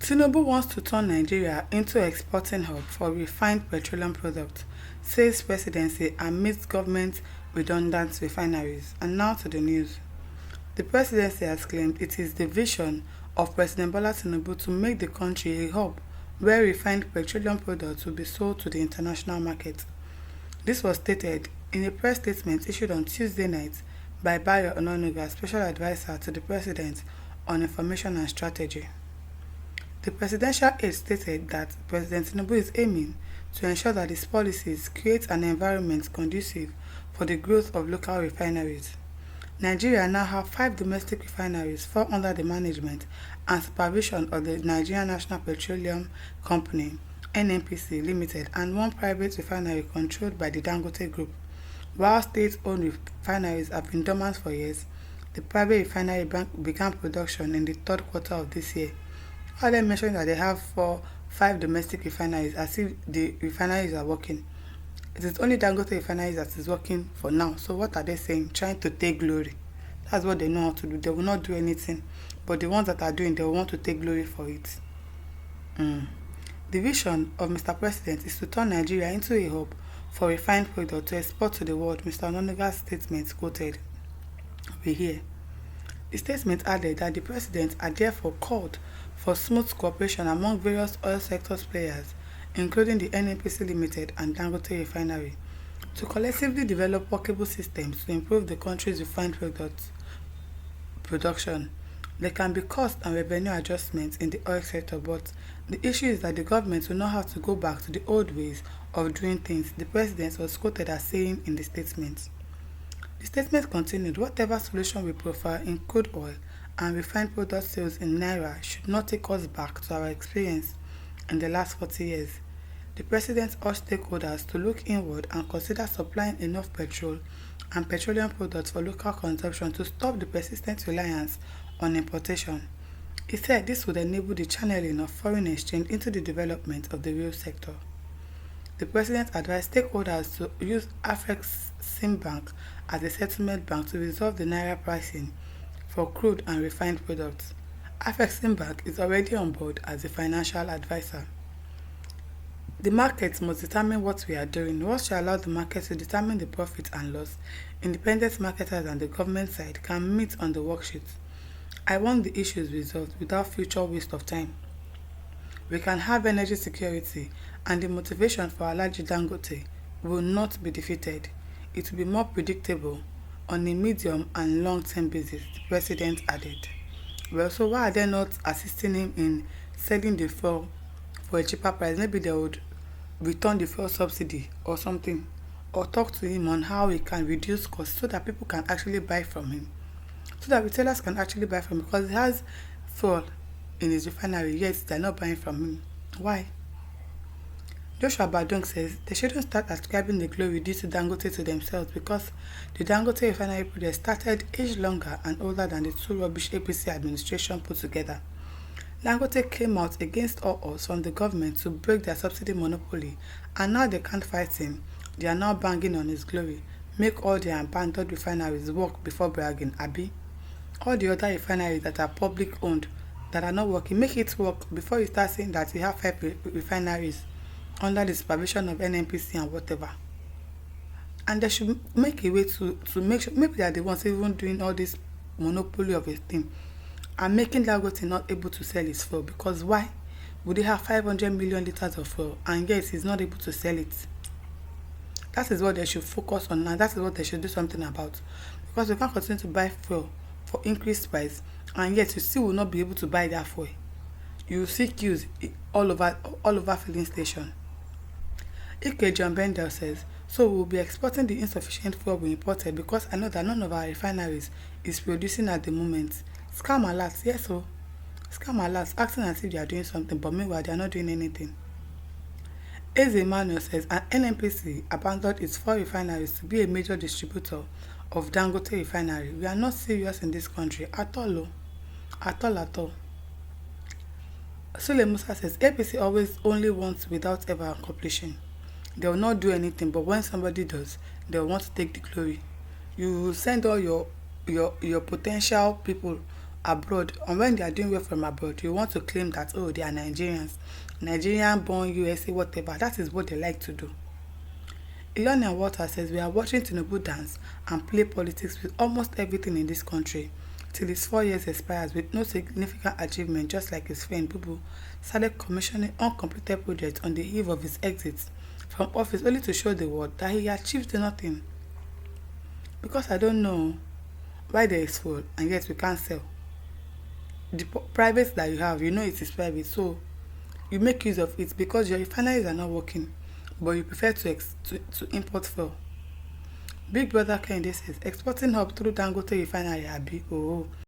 Tinubu wants to turn Nigeria into exporting hub for refined petroleum products, says presidency amidst government redundant refineries. And now to the news. The presidency has claimed it is the vision of President Bola Tinubu to make the country a hub where refined petroleum products will be sold to the international market. This was stated in a press statement issued on Tuesday night by Bayo Ononuga, Special Advisor to the President on Information and Strategy. The presidential aide stated that President Tinubu is aiming to ensure that his policies create an environment conducive for the growth of local refineries. Nigeria now has 5 domestic refineries fall under the management and supervision of the Nigerian National Petroleum Company (NNPC) Limited and 1 private refinery controlled by the Dangote Group. While state-owned refineries have been dormant for years, the private refinery began production in the third quarter of this year. While they mentioned that they have 5 domestic refineries as if the refineries are working. It is only Dangote refineries that is working for now. So what are they saying? Trying to take glory. That's what they know how to do. They will not do anything. But the ones that are doing, they will want to take glory for it. The vision of Mr. President is to turn Nigeria into a hub for refined products to export to the world, Mr. Ononuga's statement quoted. We hear. The statement added that the President had therefore called for smooth cooperation among various oil sector players, including the NNPC Limited and Dangote Refinery, to collectively develop workable systems to improve the country's refined products production. There can be cost and revenue adjustments in the oil sector, but the issue is that the government will not have to go back to the old ways of doing things, the President was quoted as saying in the statement. The statement continued, whatever solution we prefer in crude oil and refined product sales in Naira should not take us back to our experience in the last 40 years. The President urged stakeholders to look inward and consider supplying enough petrol and petroleum products for local consumption to stop the persistent reliance on importation. He said this would enable the channeling of foreign exchange into the development of the rail sector. The President advised stakeholders to use Afreximbank as a settlement bank to resolve the Naira pricing for crude and refined products. Afreximbank is already on board as a financial advisor. The market must determine what we are doing. What shall allow the market to determine the profit and loss? Independent marketers and the government side can meet on the worksheet. I want the issues resolved without future waste of time. We can have energy security and the motivation for Alhaji Dangote will not be defeated. It will be more predictable on a medium and long-term basis, the President added. Well, so why are they not assisting him in selling the fuel for a cheaper price? Maybe they would return the fuel subsidy or something, or talk to him on how he can reduce costs so that people can actually buy from him, so that retailers can actually buy from him, because he has fuel in his refinery, yet they're not buying from him. Why? Joshua Badung says they shouldn't start ascribing the glory due to Dangote to themselves because the Dangote refinery project started age longer and older than the 2 rubbish APC administration put together. Dangote came out against all odds from the government to break their subsidy monopoly, and now they can't fight him. They are now banging on his glory. Make all their abandoned refineries work before bragging, Abi. All the other refineries that are public owned that are not working, make it work before you start saying that you have 5 refineries under the supervision of NNPC and whatever. And they should make a way to make sure, maybe they are the ones even doing all this monopoly of a thing and making Dangote not able to sell his fuel, because why would he have 500 million liters of fuel and yet he's not able to sell it? That is what they should focus on, and that is what they should do something about, because we can't continue to buy fuel for increased price and yet you still will not be able to buy that fuel. You will see queues all over filling station. Ike John Bendel says, so we will be exporting the insufficient fuel we imported because I know that none of our refineries is producing at the moment. Scam alerts, yes, so scam alerts, acting as if they are doing something, but meanwhile they are not doing anything. Eze Emmanuel says an NNPC abandoned its 4 refineries to be a major distributor of Dangote refinery. We are not serious in this country at all. At all. Sule Musa says APC always only wants without ever accomplishing. They will not do anything, but when somebody does, they will want to take the glory. You send all your potential people abroad, and when they are doing well from abroad, you want to claim that, oh, they are Nigerians, Nigerian born USA, whatever. That is what they like to do. Ilona Walter says we are watching Tinubu dance and play politics with almost everything in this country till his 4 years expires with no significant achievement, just like his friend Bubu started commissioning uncompleted projects on the eve of his exit from office only to show the world that he achieved nothing. Because I don't know why there is fuel and yet we can't sell. The private that you have, you know it is private, so you make use of it because your refineries are not working, but you prefer to import fuel. Big Brother Kende says exporting hub through Dangote refinery abi oh.